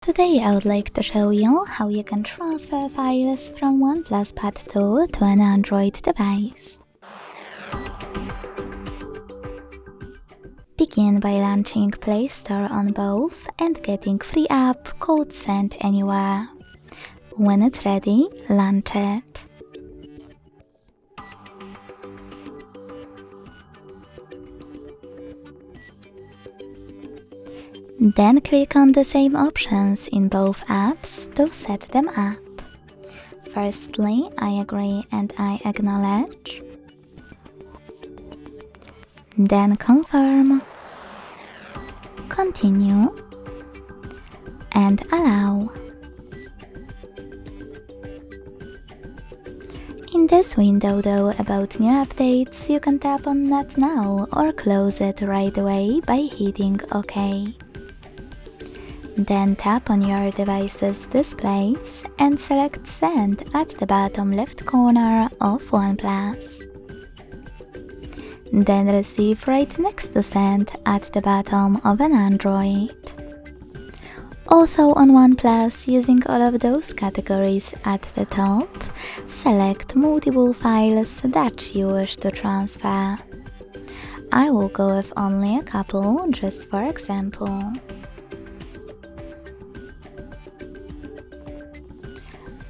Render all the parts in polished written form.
Today I would like to show you how you can transfer files from OnePlus Pad 2 to an Android device. Begin by launching Play Store on both and getting free app called Send Anywhere. When it's ready, launch it. Then click on the same options in both apps to set them up. Firstly, I agree and I acknowledge. Then confirm, continue, and allow. In this window though about new updates, you can tap on Not Now or close it right away by hitting OK. Then tap on your device's displays and select Send at the bottom left corner of OnePlus. Then Receive right next to Send at the bottom of an Android. Also on OnePlus, using all of those categories at the top, select multiple files that you wish to transfer. I will go with only a couple, just for example.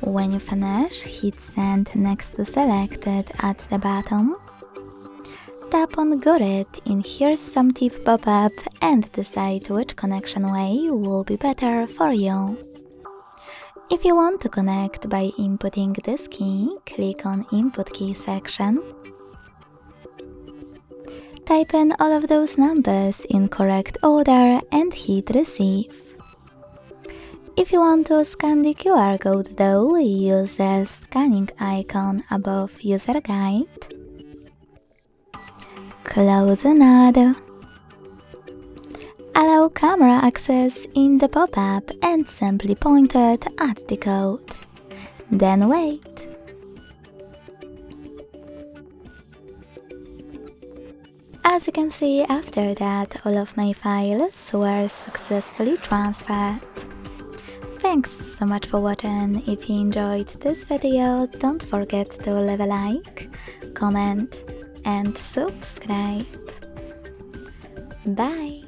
When you finish, hit Send next to Selected at the bottom. Tap on Got It in Here's Some Tip pop-up and decide which connection way will be better for you. If you want to connect by inputting this key, click on Input Key section. Type in all of those numbers in correct order and hit Receive. If you want to scan the QR code though, use the scanning icon above User Guide. Close another. Allow camera access in the pop-up and simply point it at the code. Then wait. As you can see, after that, all of my files were successfully transferred. Thanks so much for watching. If you enjoyed this video, don't forget to leave a like, comment and subscribe. Bye!